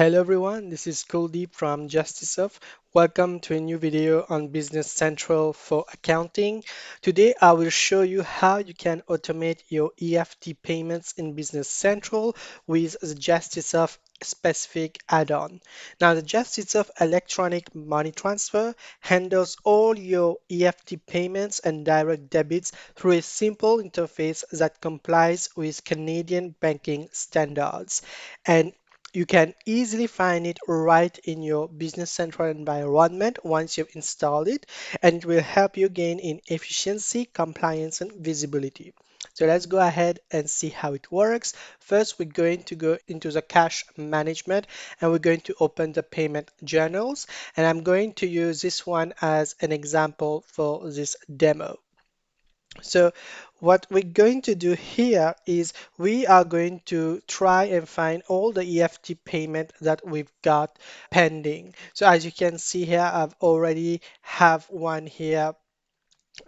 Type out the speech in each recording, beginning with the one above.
Hello everyone, this is Kuldeep from Gestisoft. Welcome to a new video on Business Central for accounting. Today I will show you how you can automate your EFT payments in Business Central with the Gestisoft specific add-on. Now the Gestisoft electronic money transfer handles all your EFT payments and direct debits through a simple interface that complies with Canadian banking standards. And you can easily find it right in your Business Central environment once you've installed it, and it will help you gain in efficiency, compliance, and visibility. So let's go ahead and see how it works. First, we're going to go into the cash management and we're going to open the payment journals. And I'm going to use this one as an example for this demo. So what we're going to do here is we are going to try and find all the EFT payment that we've got pending. So as you can see here, I've already have one here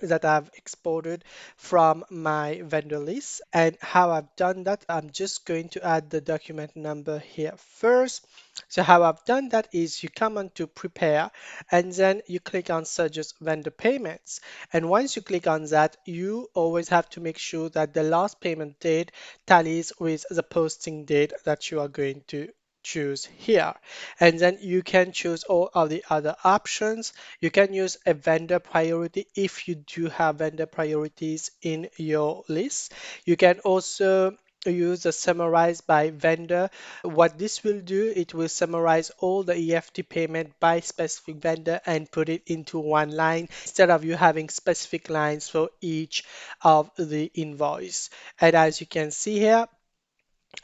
that I've exported from my vendor list. And how I've done that, I'm just going to add the document number here first. So how I've done that is you come on to prepare and then you click on suggest vendor payments. And once you click on that, you always have to make sure that the last payment date tallies with the posting date that you are going to choose here. And then you can choose all of the other options. You can use a vendor priority if you do have vendor priorities in your list. You can also use the summarize by vendor. What this will do, it will summarize all the EFT payment by specific vendor and put it into one line instead of you having specific lines for each of the invoice. And as you can see here,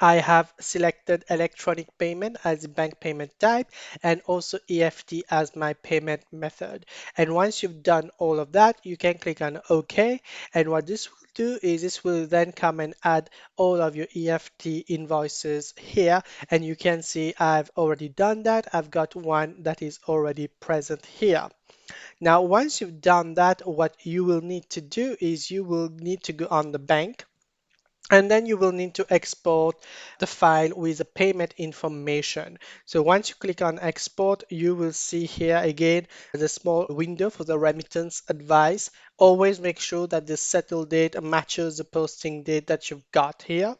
I have selected electronic payment as the bank payment type and also EFT as my payment method. And once you've done all of that, you can click on OK. And what this will do is this will then come and add all of your EFT invoices here. And you can see I've already done that. I've got one that is already present here. Now, once you've done that, what you will need to do is you will need to go on the bank and then you will need to export the file with the payment information. So once you click on export, you will see here again the small window for the remittance advice. Always make sure that the settle date matches the posting date that you've got here.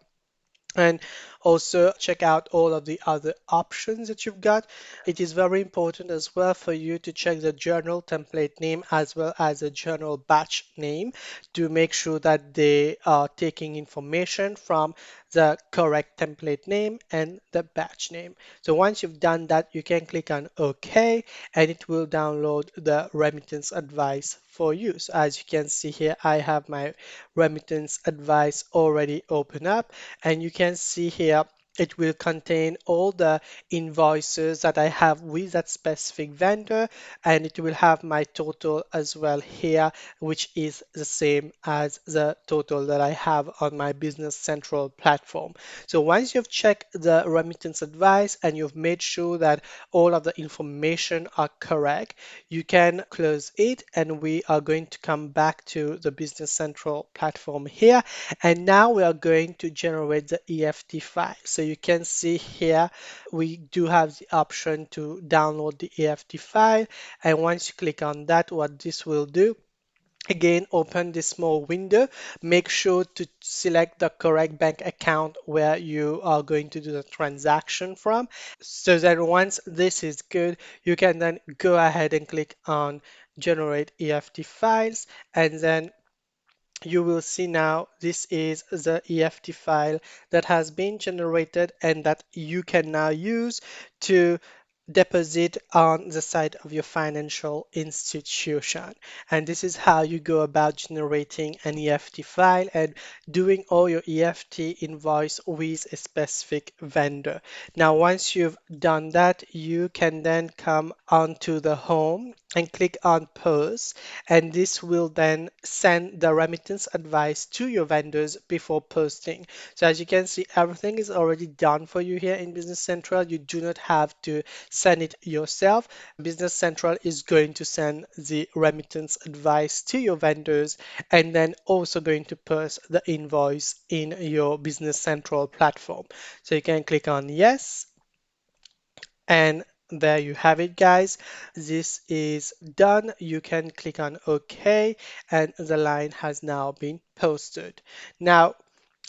And also check out all of the other options that you've got. It is very important as well for you to check the journal template name as well as the journal batch name to make sure that they are taking information from the correct template name and the batch name. So once you've done that, you can click on OK and it will download the remittance advice for you. So as you can see here, I have my remittance advice already open up and you can see here it will contain all the invoices that I have with that specific vendor, and it will have my total as well here, which is the same as the total that I have on my Business Central platform. So once you've checked the remittance advice and you've made sure that all of the information are correct, you can close it, and we are going to come back to the Business Central platform here. And now we are going to generate the EFT file. So you can see here, we do have the option to download the EFT file. And once you click on that, what this will do, again, open this small window. Make sure to select the correct bank account where you are going to do the transaction from. So that once this is good, you can then go ahead and click on generate EFT files, and then you will see now this is the EFT file that has been generated and that you can now use to deposit on the side of your financial institution. And this is how you go about generating an EFT file and doing all your EFT invoice with a specific vendor. Now, once you've done that, you can then come onto the home and click on post, and this will then send the remittance advice to your vendors before posting. So as you can see, everything is already done for you here in Business Central. You do not have to send it yourself. Business Central is going to send the remittance advice to your vendors and then also going to post the invoice in your Business Central platform. So you can click on yes, And there you have it, guys. This is done. You can click on OK, and the line has now been posted. Now,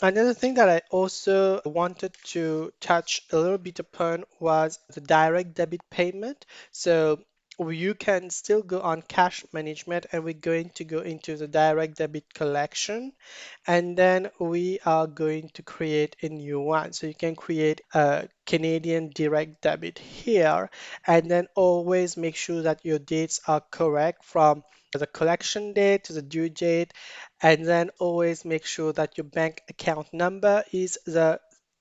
another thing that I also wanted to touch a little bit upon was the direct debit payment. So you can still go on cash management, and we're going to go into the direct debit collection, and then we are going to create a new one. So you can create a Canadian direct debit here, and then always make sure that your dates are correct from the collection date to the due date, and then always make sure that your bank account number is the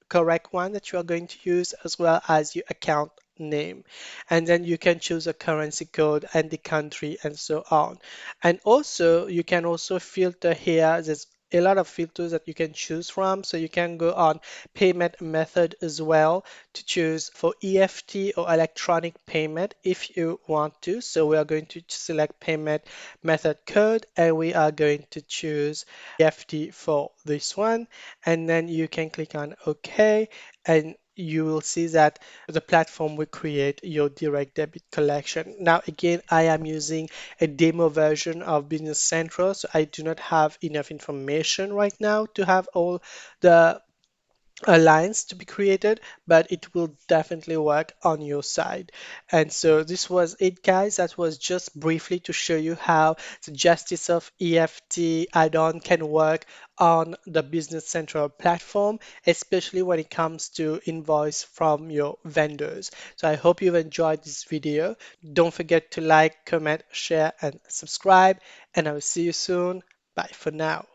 correct one that you are going to use, as well as your account name. And then you can choose a currency code and the country and so on. And also, you can also filter here. There's a lot of filters that you can choose from. So you can go on payment method as well to choose for EFT or electronic payment if you want to. So we are going to select payment method code, and we are going to choose EFT for this one. And then you can click on OK, and you will see that the platform will create your direct debit collection. Now, again, I am using a demo version of Business Central, so I do not have enough information right now to have all the lines to be created, but it will definitely work on your side. And so this was it, guys. That was just briefly to show you how the Gestisoft EFT add-on can work on the Business Central platform, especially when it comes to invoice from your vendors. So I hope you've enjoyed this video. Don't forget to like, comment, share, and subscribe, and I will see you soon. Bye for now.